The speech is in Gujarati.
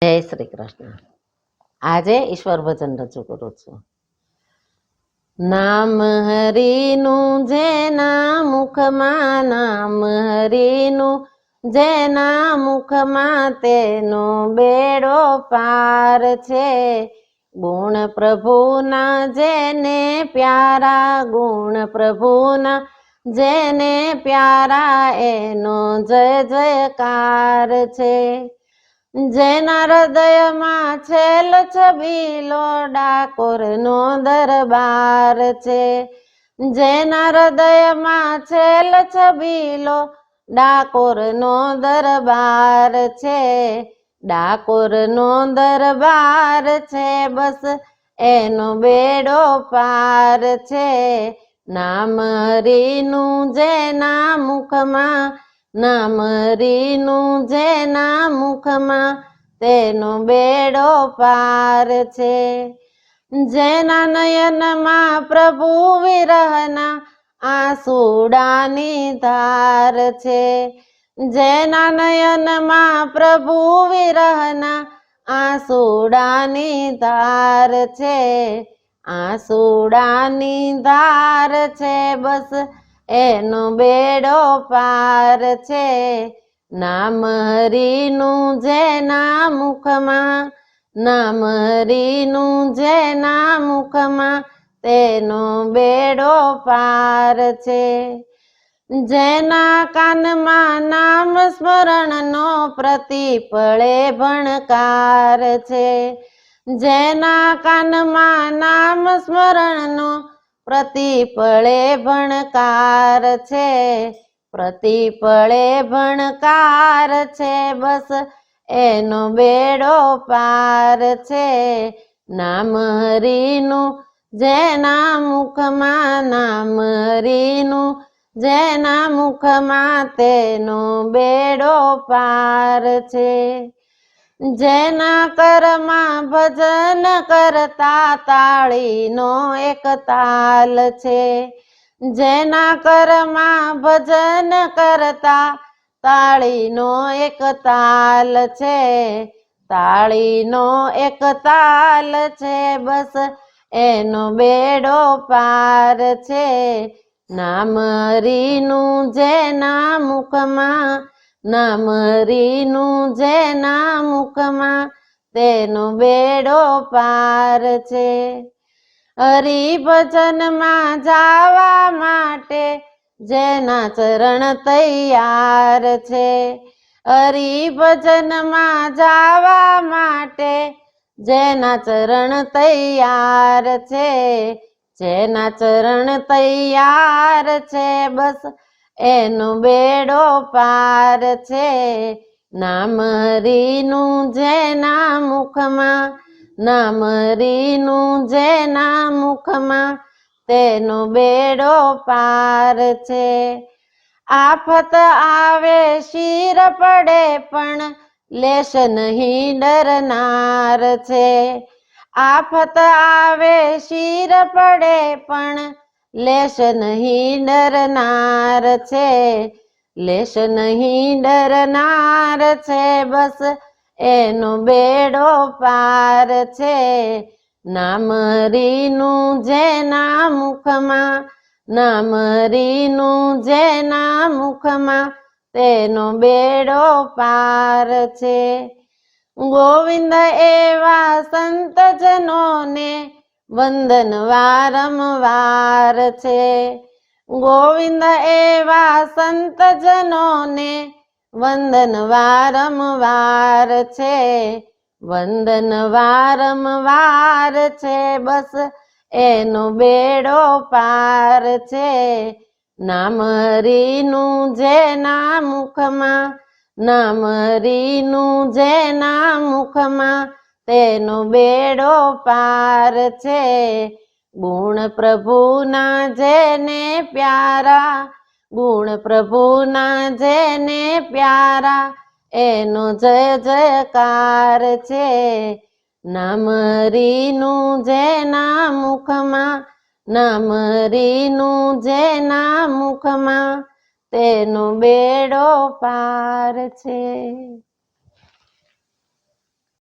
જય શ્રી કૃષ્ણ. આજે ઈશ્વર ભજન રજૂ કરું છું. નામ હરિનું જેના મુખમાં, નામ હરિનું જેના મુખમાં, તેનો બેડો પાર છે. ગુણ પ્રભુના જેને પ્યારા, ગુણ પ્રભુના જેને પ્યારા, એનો જય જયકાર છે. જેના હૃદયમાં છેલ છબીલો, ડાકોરનો દરબાર છે. જેના હૃદયમાં છેલ છબીલો, ડાકોરનો દરબાર છે. ડાકોરનો દરબાર છે, બસ એનો બેડો પાર છે. નામ હરિનું જેના મુખમાં, નામ હરિનું જેના મુખમાં, તેનો બેડો પાર છે. જેના નયનમાં પ્રભુ વિરહના આંસુડાની ધાર છે. જેના નયનમાં પ્રભુ વિરહના આંસુડાની ધાર છે. આંસુડાની ધાર છે, બસ એનો બેડો પાર છે. નામ હરિનું જેના મુખમાં, નામ હરિનું જેના મુખમાં, તેનો બેડો પાર છે. જેના કાનમાં નામ સ્મરણનો પ્રતિપળે ભણકાર છે. જેના કાનમાં નામ સ્મરણનો પ્રતિપળે ભણકાર છે. પ્રતિપળે ભણકાર છે, બસ એનો બેડો પાર છે. નામ હરિનું જેના મુખમાં, નામ હરિનું જેના મુખમાં, તેનો બેડો પાર છે. જેના કરમાં ભજન કરતા તાળીનો એક તાલ છે. જેના કરમાં ભજન કરતા તાળીનો એક તાલ છે. તાળીનો એક તાલ છે, બસ એનો બેડો પાર છે. નામ હરિનું જેના મુખમાં, નામ હરિનું જેના મુખમાં, તેનો બેડો પાર છે. હરિભજનમાં જાવા માટે જેના ચરણ તૈયાર છે. હરિભજનમાં જાવા માટે જેના ચરણ તૈયાર છે. જેના ચરણ તૈયાર છે, બસ એનો બેડો પાર છે. નામ હરિનું જેના મુખમાં, નામ હરિનું જેના મુખમાં, તેનો બેડો પાર છે. આફત આવે શિર પડે પણ લેશ નહીં ડરનાર છે. આફત આવે શિર પડે પણ લેશ નહીં ડરનાર છે. લેશ નહીં ડરનાર છે, બસ એનો બેડો પાર છે. નામ હરિનું જેના મુખમાં, નામ હરિનું જેના મુખમાં, તેનો બેડો પાર છે. ગોવિંદ એવા સંતજનોને વંદન વારંવાર છે. ગોવિંદ એવા સંતજનોને વંદન વારંવાર છે. વંદન વારંવાર છે, બસ એનો બેડો પાર છે. નામ હરિનું જેના મુખમાં, નામ હરિનું જેના મુખમાં, તેનો બેડો પાર છે. ગુણ પ્રભુના જેને પ્યારા, ગુણ પ્રભુના જેને પ્યારા, એનો જય જયકાર છે. નામ હરિનું જેના મુખમાં, નામ હરિનું જેના મુખમાં, તેનો બેડો પાર છે.